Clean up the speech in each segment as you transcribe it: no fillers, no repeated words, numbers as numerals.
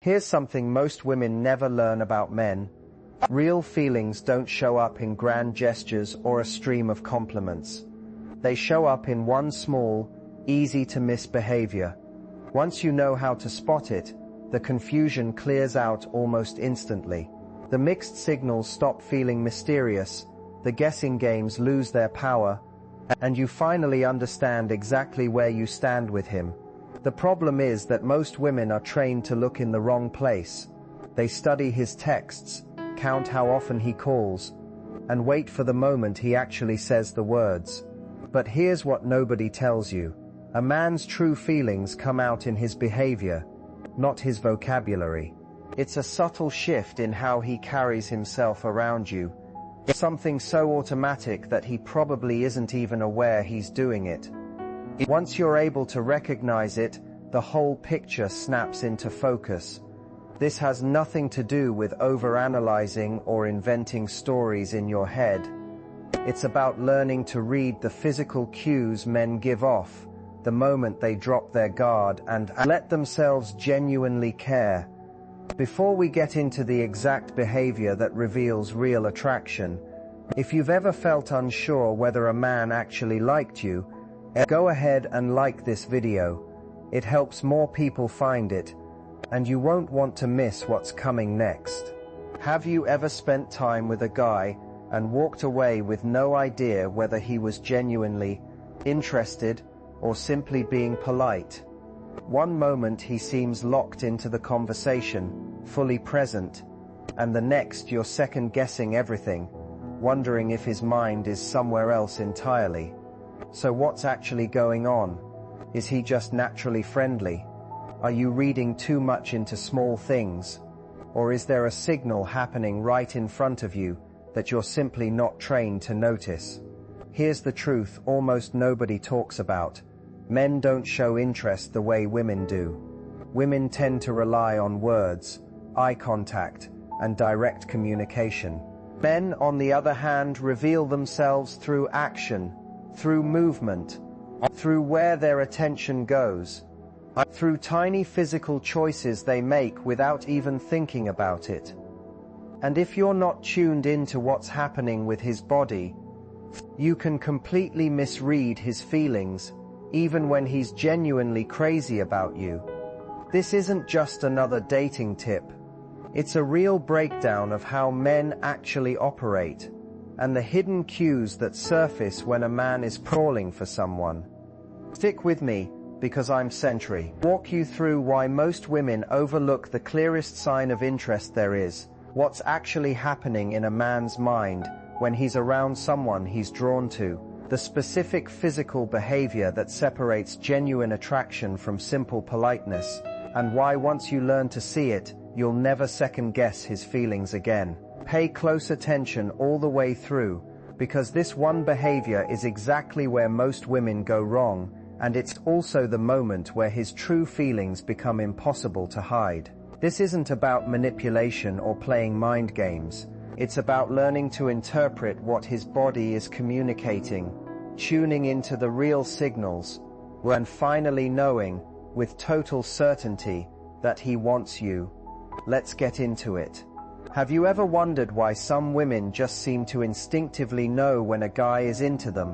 Here's something most women never learn about men. Real feelings don't show up in grand gestures or a stream of compliments. They show up in one small, easy-to-miss behavior. Once you know how to spot it, the confusion clears out almost instantly. The mixed signals stop feeling mysterious, the guessing games lose their power, and you finally understand exactly where you stand with him. The problem is that most women are trained to look in the wrong place. They study his texts, count how often he calls, and wait for the moment he actually says the words. But here's what nobody tells you. A man's true feelings come out in his behavior, not his vocabulary. It's a subtle shift in how he carries himself around you. Something so automatic that he probably isn't even aware he's doing it. Once you're able to recognize it, the whole picture snaps into focus. This has nothing to do with overanalyzing or inventing stories in your head. It's about learning to read the physical cues men give off the moment they drop their guard and let themselves genuinely care. Before we get into the exact behavior that reveals real attraction, if you've ever felt unsure whether a man actually liked you, go ahead and like this video. It helps more people find it, and you won't want to miss what's coming next. Have you ever spent time with a guy and walked away with no idea whether he was genuinely interested or simply being polite? One moment he seems locked into the conversation, fully present, and the next you're second-guessing everything, wondering if his mind is somewhere else entirely. So what's actually going on? Is he just naturally friendly? Are you reading too much into small things? Or is there a signal happening right in front of you that you're simply not trained to notice? Here's the truth almost nobody talks about. Men don't show interest the way women do. Women tend to rely on words, eye contact, and direct communication. Men, on the other hand, reveal themselves through action, through movement, through where their attention goes, through tiny physical choices they make without even thinking about it. And if you're not tuned into what's happening with his body, you can completely misread his feelings, even when he's genuinely crazy about you. This isn't just another dating tip. It's a real breakdown of how men actually operate, and the hidden cues that surface when a man is crawling for someone. Stick with me, because I'm Sentry. Walk you through why most women overlook the clearest sign of interest there is, what's actually happening in a man's mind when he's around someone he's drawn to, the specific physical behavior that separates genuine attraction from simple politeness, and why once you learn to see it, you'll never second-guess his feelings again. Pay close attention all the way through, because this one behavior is exactly where most women go wrong, and it's also the moment where his true feelings become impossible to hide. This isn't about manipulation or playing mind games. It's about learning to interpret what his body is communicating, tuning into the real signals, and finally knowing, with total certainty, that he wants you. Let's get into it. Have you ever wondered why some women just seem to instinctively know when a guy is into them,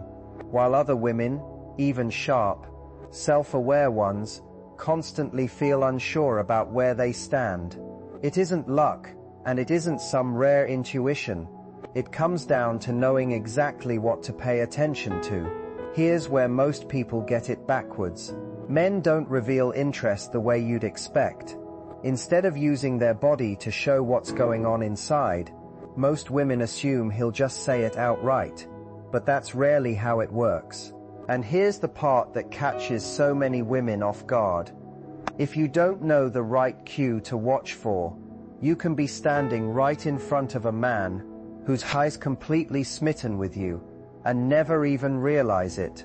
while other women, even sharp, self-aware ones, constantly feel unsure about where they stand? It isn't luck, and it isn't some rare intuition. It comes down to knowing exactly what to pay attention to. Here's where most people get it backwards. Men don't reveal interest the way you'd expect. Instead of using their body to show what's going on inside, most women assume he'll just say it outright. But that's rarely how it works. And here's the part that catches so many women off guard. If you don't know the right cue to watch for, you can be standing right in front of a man whose high's completely smitten with you and never even realize it.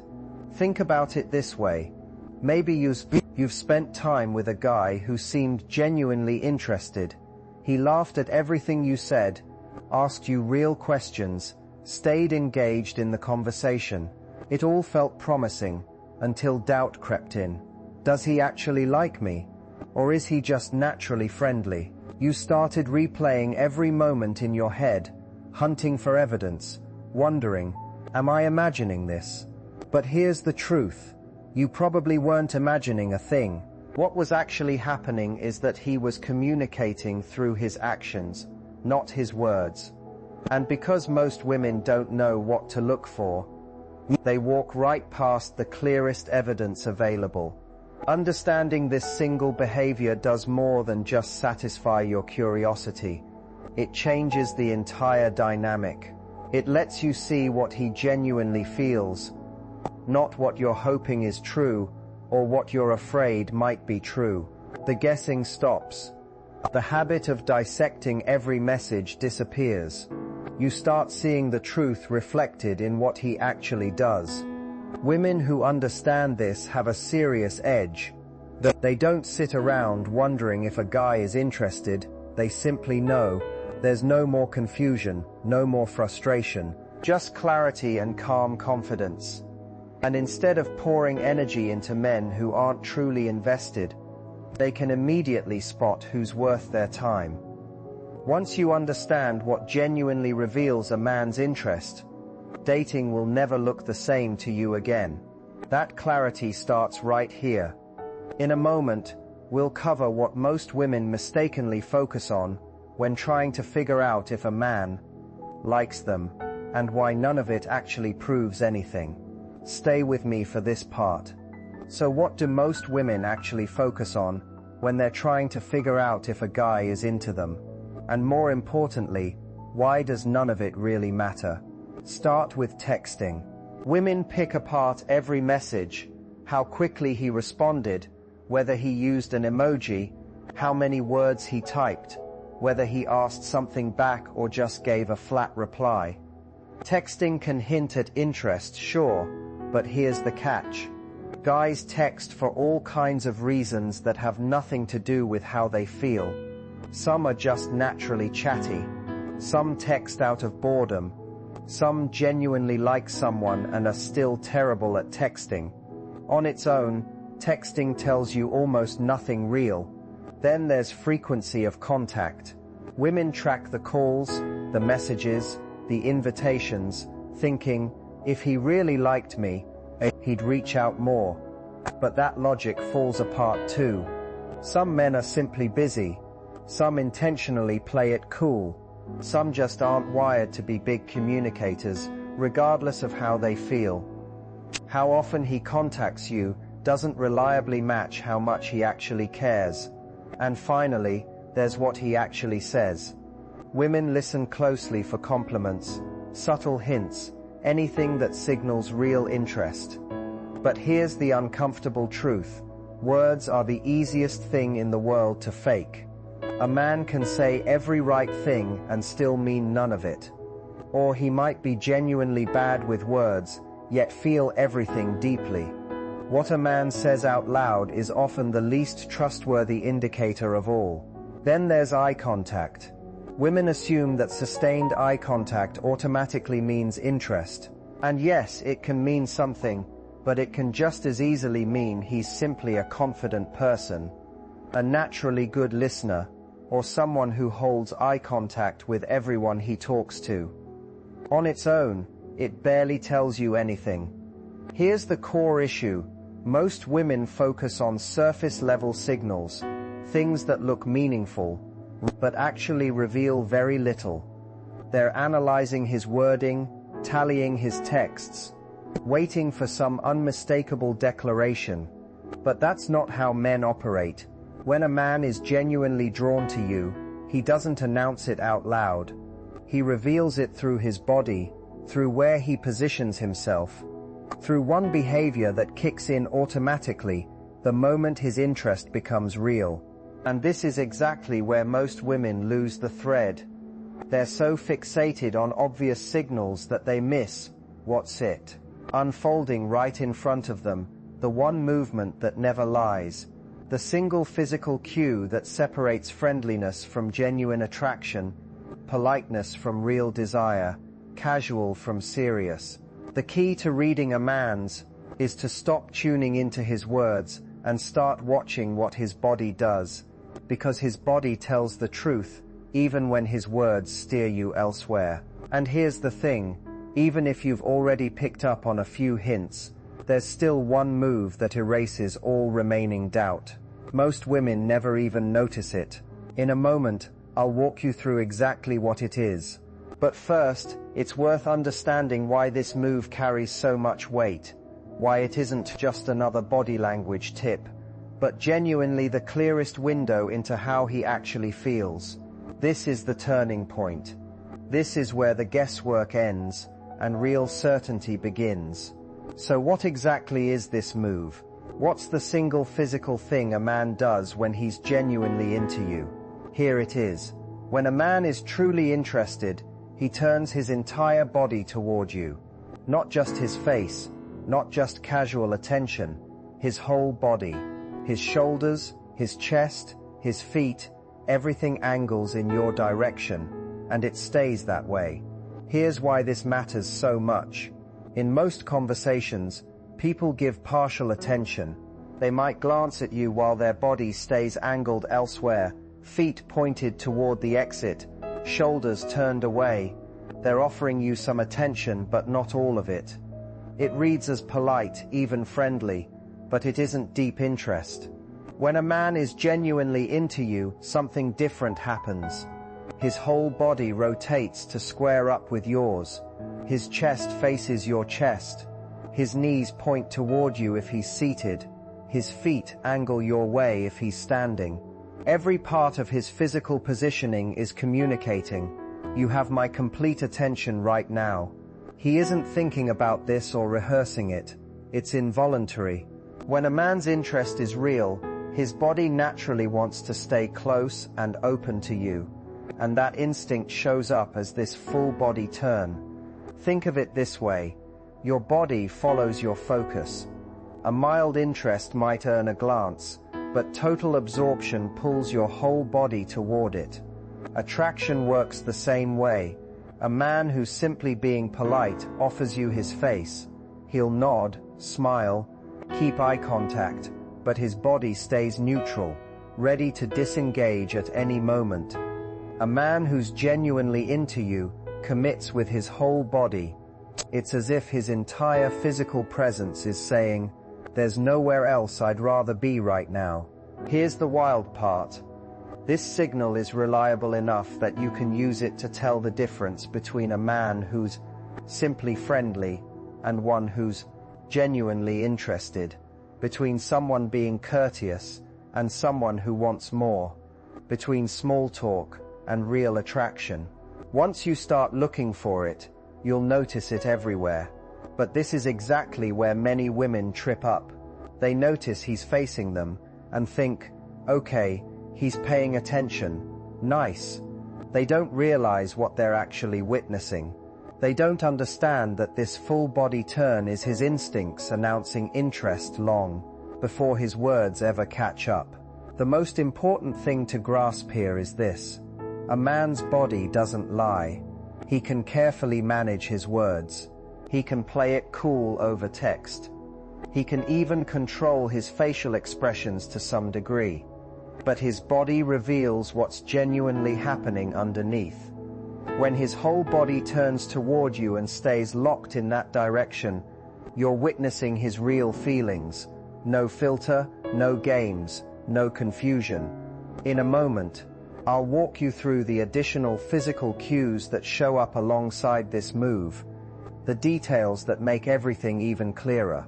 Think about it this way. Maybe you've spent time with a guy who seemed genuinely interested. He laughed at everything you said, asked you real questions, stayed engaged in the conversation. It all felt promising, until doubt crept in. Does he actually like me? Or is he just naturally friendly? You started replaying every moment in your head, hunting for evidence, wondering, am I imagining this? But here's the truth. You probably weren't imagining a thing. What was actually happening is that he was communicating through his actions, not his words. And because most women don't know what to look for, they walk right past the clearest evidence available. Understanding this single behavior does more than just satisfy your curiosity. It changes the entire dynamic. It lets you see what he genuinely feels, not what you're hoping is true or what you're afraid might be true. The guessing stops. The habit of dissecting every message disappears. You start seeing the truth reflected in what he actually does. Women who understand this have a serious edge. They don't sit around wondering if a guy is interested. They simply know. There's no more confusion, no more frustration, just clarity and calm confidence. And instead of pouring energy into men who aren't truly invested, they can immediately spot who's worth their time. Once you understand what genuinely reveals a man's interest, dating will never look the same to you again. That clarity starts right here. In a moment, we'll cover what most women mistakenly focus on when trying to figure out if a man likes them, and why none of it actually proves anything. Stay with me for this part. So what do most women actually focus on when they're trying to figure out if a guy is into them? And more importantly, why does none of it really matter? Start with texting. Women pick apart every message, how quickly he responded, whether he used an emoji, how many words he typed, whether he asked something back or just gave a flat reply. Texting can hint at interest, sure, but here's the catch. Guys text for all kinds of reasons that have nothing to do with how they feel. Some are just naturally chatty. Some text out of boredom. Some genuinely like someone and are still terrible at texting. On its own, texting tells you almost nothing real. Then there's frequency of contact. Women track the calls, the messages, the invitations, thinking, if he really liked me, he'd reach out more. But that logic falls apart too. Some men are simply busy. Some intentionally play it cool. Some just aren't wired to be big communicators, regardless of how they feel. How often he contacts you doesn't reliably match how much he actually cares. And finally, there's what he actually says. Women listen closely for compliments, subtle hints, anything that signals real interest. But here's the uncomfortable truth. Words are the easiest thing in the world to fake. A man can say every right thing and still mean none of it. Or he might be genuinely bad with words, yet feel everything deeply. What a man says out loud is often the least trustworthy indicator of all. Then there's eye contact. Women assume that sustained eye contact automatically means interest. And yes, it can mean something, but it can just as easily mean he's simply a confident person, a naturally good listener, or someone who holds eye contact with everyone he talks to. On its own, it barely tells you anything. Here's the core issue. Most women focus on surface-level signals, things that look meaningful, but actually reveal very little. They're analyzing his wording, tallying his texts, waiting for some unmistakable declaration. But that's not how men operate. When a man is genuinely drawn to you, he doesn't announce it out loud. He reveals it through his body, through where he positions himself, through one behavior that kicks in automatically the moment his interest becomes real. And this is exactly where most women lose the thread. They're so fixated on obvious signals that they miss what's it unfolding right in front of them, the one movement that never lies. The single physical cue that separates friendliness from genuine attraction, politeness from real desire, casual from serious. The key to reading a man's is to stop tuning into his words and start watching what his body does, because his body tells the truth even when his words steer you elsewhere. And here's the thing, even if you've already picked up on a few hints, there's still one move that erases all remaining doubt. Most women never even notice it. In a moment, I'll walk you through exactly what it is. But first, it's worth understanding why this move carries so much weight, why it isn't just another body language tip, but genuinely the clearest window into how he actually feels. This is the turning point. This is where the guesswork ends and real certainty begins. So what exactly is this move? What's the single physical thing a man does when he's genuinely into you? Here it is. When a man is truly interested, he turns his entire body toward you. Not just his face, not just casual attention, his whole body. His shoulders, his chest, his feet, everything angles in your direction, and it stays that way. Here's why this matters so much. In most conversations, people give partial attention. They might glance at you while their body stays angled elsewhere, feet pointed toward the exit, shoulders turned away. They're offering you some attention, but not all of it. It reads as polite, even friendly, but it isn't deep interest. When a man is genuinely into you, something different happens. His whole body rotates to square up with yours. His chest faces your chest. His knees point toward you if he's seated. His feet angle your way if he's standing. Every part of his physical positioning is communicating. You have my complete attention right now. He isn't thinking about this or rehearsing it. It's involuntary. When a man's interest is real, his body naturally wants to stay close and open to you, and that instinct shows up as this full body turn. Think of it this way. Your body follows your focus. A mild interest might earn a glance, but total absorption pulls your whole body toward it. Attraction works the same way. A man who's simply being polite offers you his face. He'll nod, smile, keep eye contact, but his body stays neutral, ready to disengage at any moment. A man who's genuinely into you commits with his whole body. It's as if his entire physical presence is saying, "There's nowhere else I'd rather be right now." Here's the wild part. This signal is reliable enough that you can use it to tell the difference between a man who's simply friendly and one who's genuinely interested, between someone being courteous and someone who wants more, between small talk and real attraction. Once you start looking for it, you'll notice it everywhere. But this is exactly where many women trip up. They notice he's facing them and think, okay, he's paying attention. Nice. They don't realize what they're actually witnessing. They don't understand that this full body turn is his instincts announcing interest long before his words ever catch up. The most important thing to grasp here is this. A man's body doesn't lie. He can carefully manage his words. He can play it cool over text. He can even control his facial expressions to some degree. But his body reveals what's genuinely happening underneath. When his whole body turns toward you and stays locked in that direction, you're witnessing his real feelings. No filter, no games, no confusion. In a moment, I'll walk you through the additional physical cues that show up alongside this move, the details that make everything even clearer.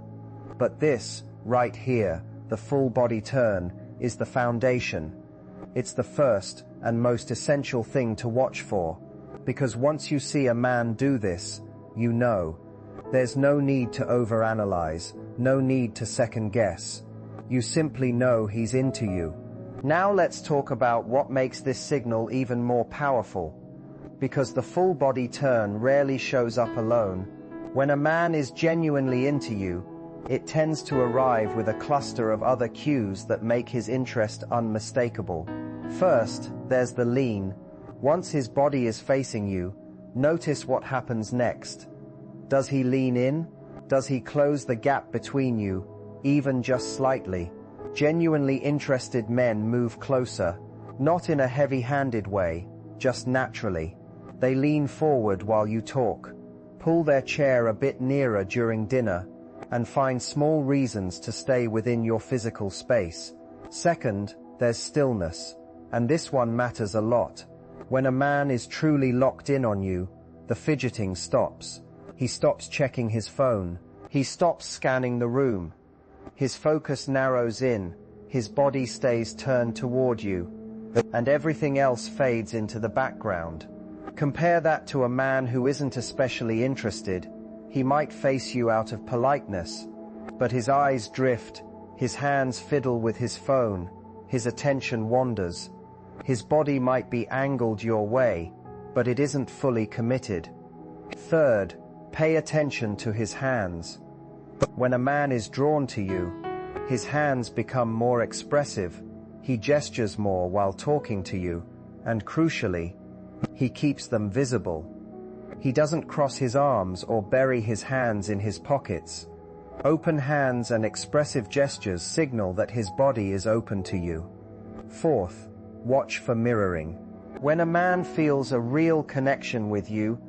But this, right here, the full body turn, is the foundation. It's the first and most essential thing to watch for, because once you see a man do this, you know. There's no need to overanalyze, no need to second guess. You simply know he's into you. Now let's talk about what makes this signal even more powerful. Because the full body turn rarely shows up alone. When a man is genuinely into you, it tends to arrive with a cluster of other cues that make his interest unmistakable. First, there's the lean. Once his body is facing you, notice what happens next. Does he lean in? Does he close the gap between you, even just slightly? Genuinely interested men move closer, not in a heavy-handed way, just naturally. They lean forward while you talk, pull their chair a bit nearer during dinner, and find small reasons to stay within your physical space. Second, there's stillness, and this one matters a lot. When a man is truly locked in on you, the fidgeting stops. He stops checking his phone. He stops scanning the room. His focus narrows in, his body stays turned toward you, and everything else fades into the background. Compare that to a man who isn't especially interested. He might face you out of politeness, but his eyes drift, his hands fiddle with his phone, his attention wanders. His body might be angled your way, but it isn't fully committed. Third, pay attention to his hands. When a man is drawn to you, his hands become more expressive. He gestures more while talking to you, and crucially, he keeps them visible. He doesn't cross his arms or bury his hands in his pockets. Open hands and expressive gestures signal that his body is open to you. Fourth, watch for mirroring. When a man feels a real connection with you,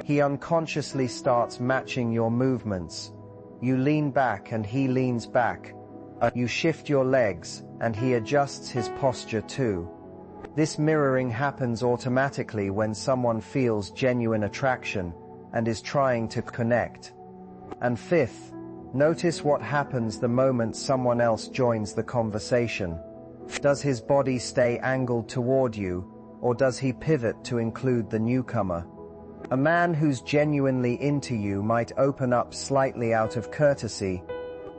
he unconsciously starts matching your movements. You lean back and he leans back. You shift your legs and he adjusts his posture too. This mirroring happens automatically when someone feels genuine attraction and is trying to connect. And fifth, notice what happens the moment someone else joins the conversation. Does his body stay angled toward you, or does he pivot to include the newcomer? A man who's genuinely into you might open up slightly out of courtesy,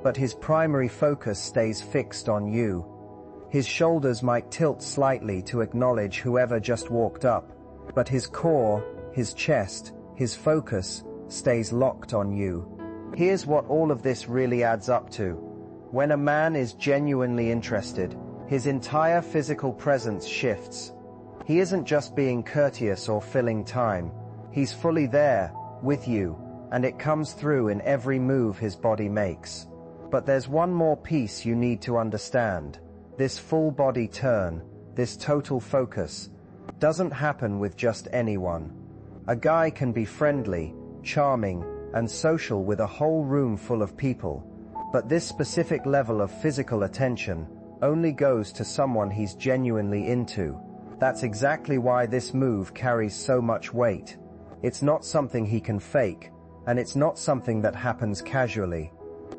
but his primary focus stays fixed on you. His shoulders might tilt slightly to acknowledge whoever just walked up, but his core, his chest, his focus stays locked on you. Here's what all of this really adds up to. When a man is genuinely interested, his entire physical presence shifts. He isn't just being courteous or filling time. He's fully there, with you, and it comes through in every move his body makes. But there's one more piece you need to understand. This full body turn, this total focus, doesn't happen with just anyone. A guy can be friendly, charming, and social with a whole room full of people, but this specific level of physical attention only goes to someone he's genuinely into. That's exactly why this move carries so much weight. It's not something he can fake, and it's not something that happens casually.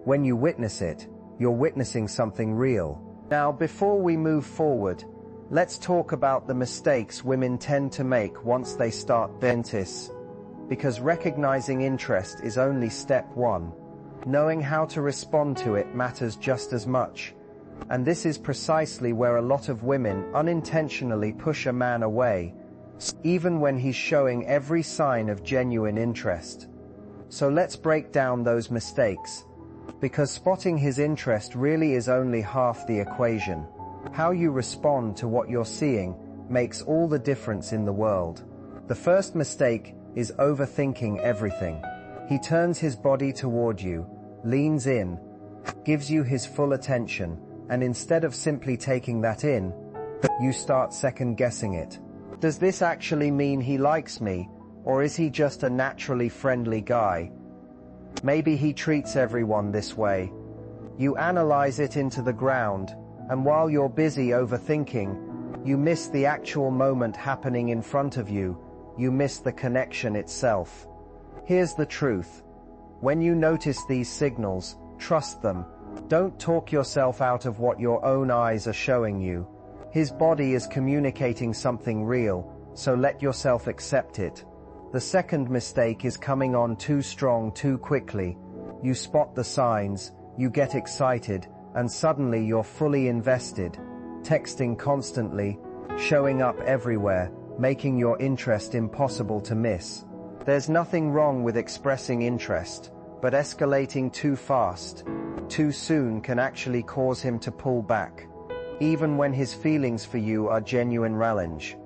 When you witness it, you're witnessing something real. Now, before we move forward, let's talk about the mistakes women tend to make once they start dentists, because recognizing interest is only step one. Knowing how to respond to it matters just as much. And this is precisely where a lot of women unintentionally push a man away, even when he's showing every sign of genuine interest. So let's break down those mistakes, because spotting his interest really is only half the equation. How you respond to what you're seeing makes all the difference in the world. The first mistake is overthinking everything. He turns his body toward you, leans in, gives you his full attention, and instead of simply taking that in, you start second-guessing it. Does this actually mean he likes me, or is he just a naturally friendly guy? Maybe he treats everyone this way. You analyze it into the ground, and while you're busy overthinking, you miss the actual moment happening in front of you. You miss the connection itself. Here's the truth. When you notice these signals, trust them. Don't talk yourself out of what your own eyes are showing you. His body is communicating something real, so let yourself accept it. The second mistake is coming on too strong too quickly. You spot the signs, you get excited, and suddenly you're fully invested. Texting constantly, showing up everywhere, making your interest impossible to miss. There's nothing wrong with expressing interest, but escalating too fast, too soon can actually cause him to pull back, even when his feelings for you are genuine challenge.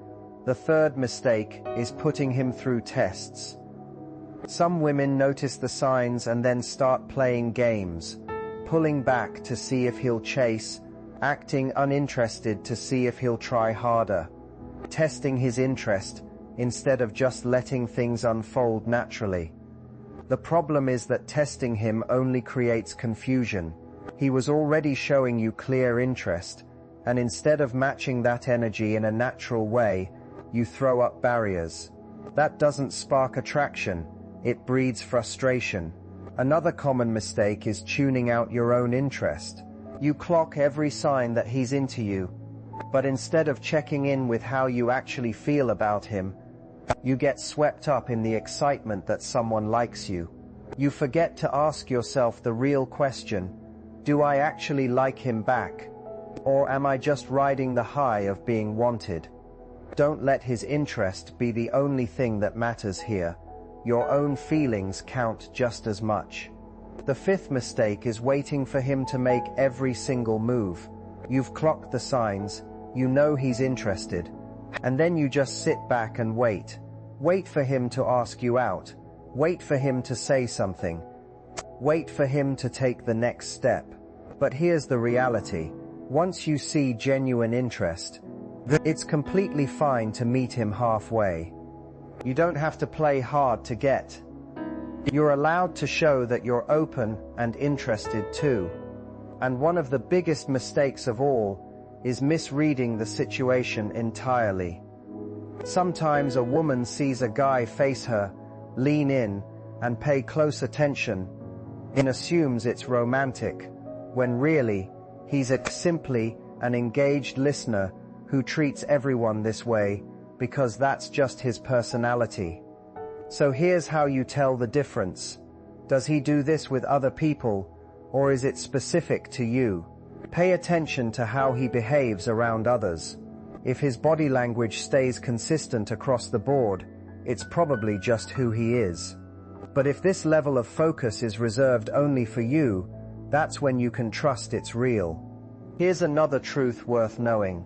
The third mistake is putting him through tests. Some women notice the signs and then start playing games, pulling back to see if he'll chase, acting uninterested to see if he'll try harder, testing his interest instead of just letting things unfold naturally. The problem is that testing him only creates confusion. He was already showing you clear interest, and instead of matching that energy in a natural way, you throw up barriers. That doesn't spark attraction, it breeds frustration. Another common mistake is tuning out your own interest. You clock every sign that he's into you, but instead of checking in with how you actually feel about him, you get swept up in the excitement that someone likes you. You forget to ask yourself the real question: do I actually like him back? Or am I just riding the high of being wanted? Don't let his interest be the only thing that matters here. Your own feelings count just as much. The fifth mistake is waiting for him to make every single move. You've clocked the signs, you know he's interested, and then you just sit back and wait. Wait for him to ask you out. Wait for him to say something. Wait for him to take the next step. But here's the reality. Once you see genuine interest, it's completely fine to meet him halfway. You don't have to play hard to get. You're allowed to show that you're open and interested too. And one of the biggest mistakes of all is misreading the situation entirely. Sometimes a woman sees a guy face her, lean in, and pay close attention, and assumes it's romantic, when really, he's simply an engaged listener who treats everyone this way because that's just his personality. So here's how you tell the difference. Does he do this with other people, or is it specific to you? Pay attention to how he behaves around others. If his body language stays consistent across the board, it's probably just who he is. But if this level of focus is reserved only for you, that's when you can trust it's real. Here's another truth worth knowing.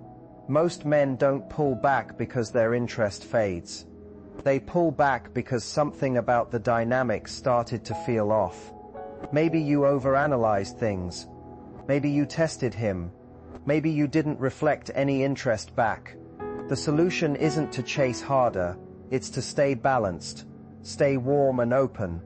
Most men don't pull back because their interest fades. They pull back because something about the dynamic started to feel off. Maybe you overanalyzed things. Maybe you tested him. Maybe you didn't reflect any interest back. The solution isn't to chase harder, it's to stay balanced, stay warm and open,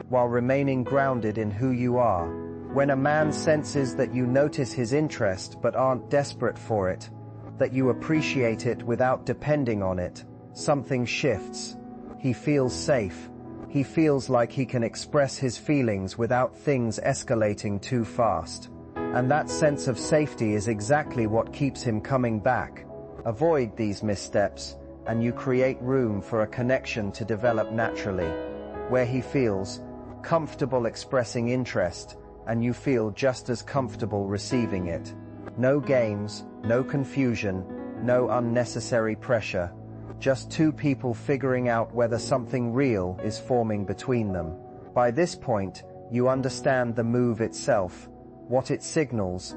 while remaining grounded in who you are. When a man senses that you notice his interest but aren't desperate for it, that you appreciate it without depending on it, something shifts. He feels safe. He feels like he can express his feelings without things escalating too fast. And that sense of safety is exactly what keeps him coming back. Avoid these missteps, and you create room for a connection to develop naturally, where he feels comfortable expressing interest, and you feel just as comfortable receiving it. No games, no confusion, no unnecessary pressure. Just two people figuring out whether something real is forming between them. By this point, you understand the move itself, what it signals,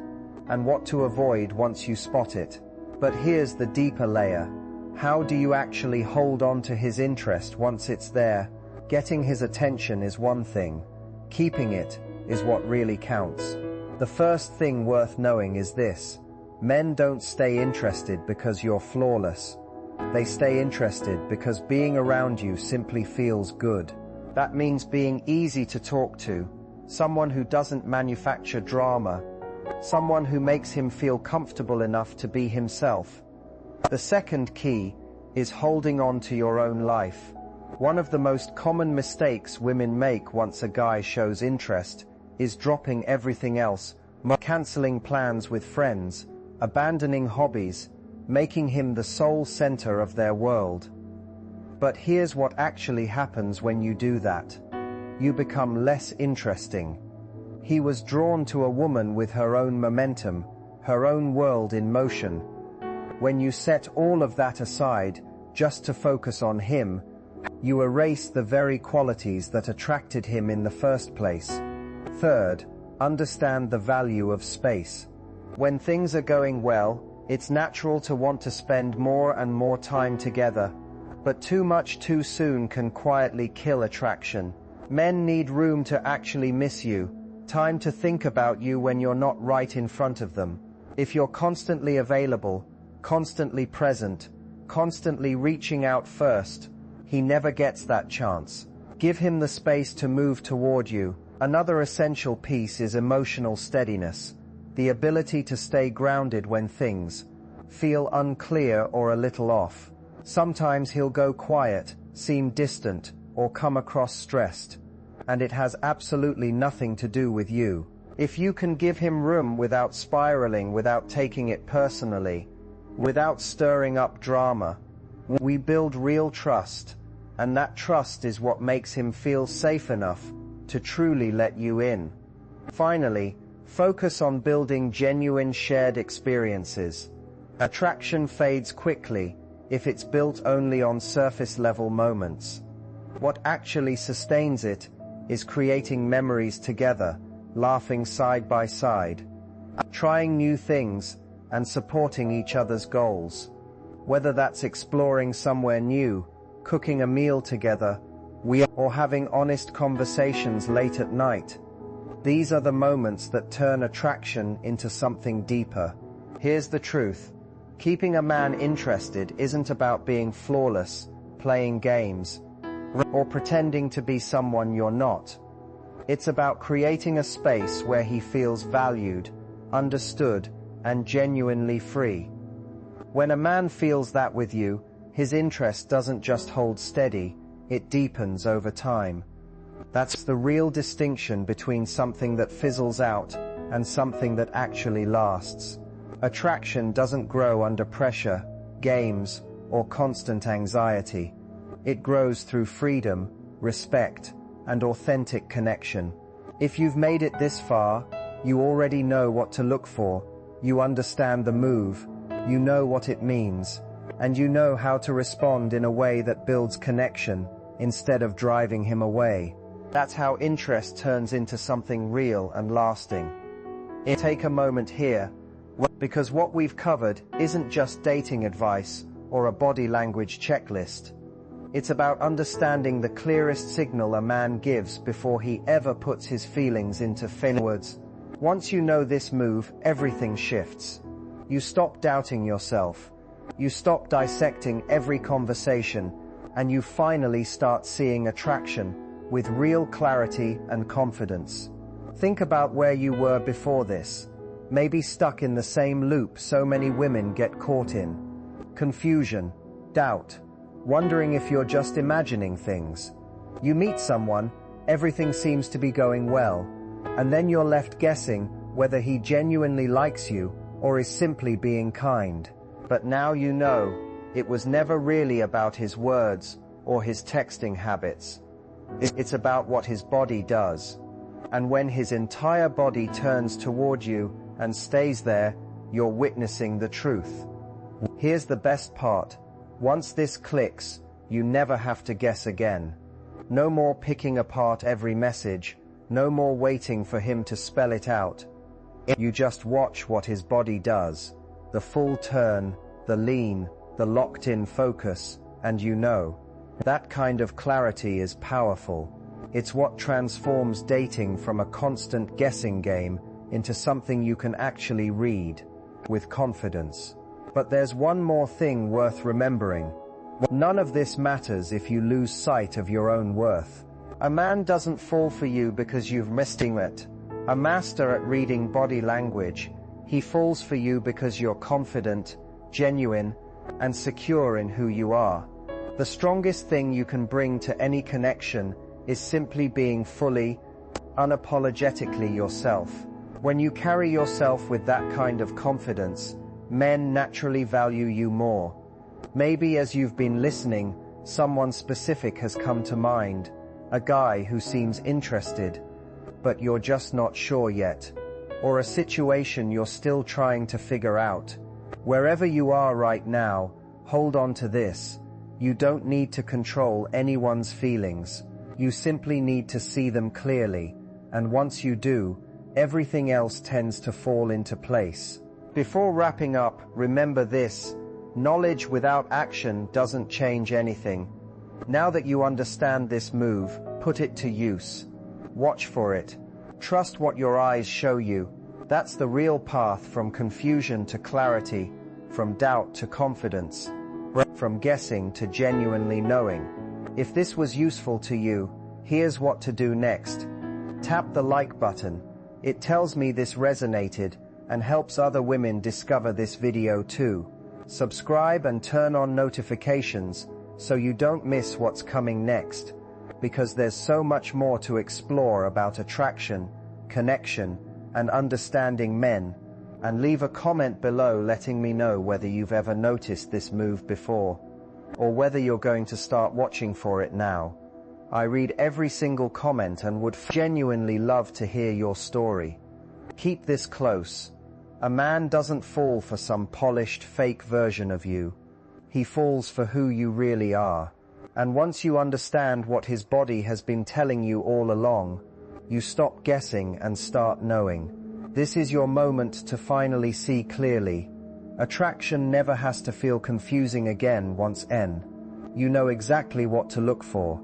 and what to avoid once you spot it. But here's the deeper layer. How do you actually hold on to his interest once it's there? Getting his attention is one thing. Keeping it is what really counts. The first thing worth knowing is this. Men don't stay interested because you're flawless. They stay interested because being around you simply feels good. That means being easy to talk to, someone who doesn't manufacture drama, someone who makes him feel comfortable enough to be himself. The second key is holding on to your own life. One of the most common mistakes women make once a guy shows interest is dropping everything else, canceling plans with friends, abandoning hobbies, making him the sole center of their world. But here's what actually happens when you do that. You become less interesting. He was drawn to a woman with her own momentum, her own world in motion. When you set all of that aside just to focus on him, you erase the very qualities that attracted him in the first place. Third, understand the value of space. When things are going well, it's natural to want to spend more and more time together, but too much too soon can quietly kill attraction. Men need room to actually miss you, time to think about you when you're not right in front of them. If you're constantly available, constantly present, constantly reaching out first, he never gets that chance. Give him the space to move toward you. Another essential piece is emotional steadiness, the ability to stay grounded when things feel unclear or a little off. Sometimes he'll go quiet, seem distant, or come across stressed, and it has absolutely nothing to do with you. If you can give him room without spiraling, without taking it personally, without stirring up drama, we build real trust, and that trust is what makes him feel safe enough to truly let you in. Finally, focus on building genuine shared experiences. Attraction fades quickly if it's built only on surface-level moments. What actually sustains it is creating memories together, laughing side by side, trying new things, and supporting each other's goals. Whether that's exploring somewhere new, cooking a meal together, or having honest conversations late at night. These are the moments that turn attraction into something deeper. Here's the truth. Keeping a man interested isn't about being flawless, playing games, or pretending to be someone you're not. It's about creating a space where he feels valued, understood, and genuinely free. When a man feels that with you, his interest doesn't just hold steady, it deepens over time. That's the real distinction between something that fizzles out and something that actually lasts. Attraction doesn't grow under pressure, games, or constant anxiety. It grows through freedom, respect, and authentic connection. If you've made it this far, you already know what to look for, you understand the move, you know what it means, and you know how to respond in a way that builds connection instead of driving him away. That's how interest turns into something real and lasting. Take a moment here, because what we've covered isn't just dating advice or a body language checklist. It's about understanding the clearest signal a man gives before he ever puts his feelings into words. Once you know this move, everything shifts. You stop doubting yourself. You stop dissecting every conversation, and you finally start seeing attraction with real clarity and confidence. Think about where you were before this. Maybe stuck in the same loop so many women get caught in. Confusion, doubt, wondering if you're just imagining things. You meet someone, everything seems to be going well, and then you're left guessing whether he genuinely likes you or is simply being kind. But now you know, it was never really about his words or his texting habits. It's about what his body does. And when his entire body turns toward you and stays there, you're witnessing the truth. Here's the best part. Once this clicks, you never have to guess again. No more picking apart every message, no more waiting for him to spell it out. You just watch what his body does, the full turn, the lean, the locked-in focus, and you know. That kind of clarity is powerful. It's what transforms dating from a constant guessing game into something you can actually read with confidence. But there's one more thing worth remembering. None of this matters if you lose sight of your own worth. A man doesn't fall for you because you've missed it. A master at reading body language, he falls for you because you're confident, genuine, and secure in who you are. The strongest thing you can bring to any connection is simply being fully, unapologetically yourself. When you carry yourself with that kind of confidence, men naturally value you more. Maybe as you've been listening, someone specific has come to mind, a guy who seems interested, but you're just not sure yet, or a situation you're still trying to figure out. Wherever you are right now, hold on to this. You don't need to control anyone's feelings. You simply need to see them clearly, and once you do, everything else tends to fall into place. Before wrapping up, remember this: knowledge without action doesn't change anything. Now that you understand this move, put it to use. Watch for it. Trust what your eyes show you. That's the real path from confusion to clarity, from doubt to confidence, from guessing to genuinely knowing. If this was useful to you, here's what to do next. Tap the like button. It tells me this resonated and helps other women discover this video too. Subscribe and turn on notifications so you don't miss what's coming next, because there's so much more to explore about attraction, connection, and understanding men. And leave a comment below letting me know whether you've ever noticed this move before, or whether you're going to start watching for it now. I read every single comment and would genuinely love to hear your story. Keep this close. A man doesn't fall for some polished, fake version of you. He falls for who you really are. And once you understand what his body has been telling you all along, you stop guessing and start knowing. This is your moment to finally see clearly. Attraction never has to feel confusing again once you know exactly what to look for.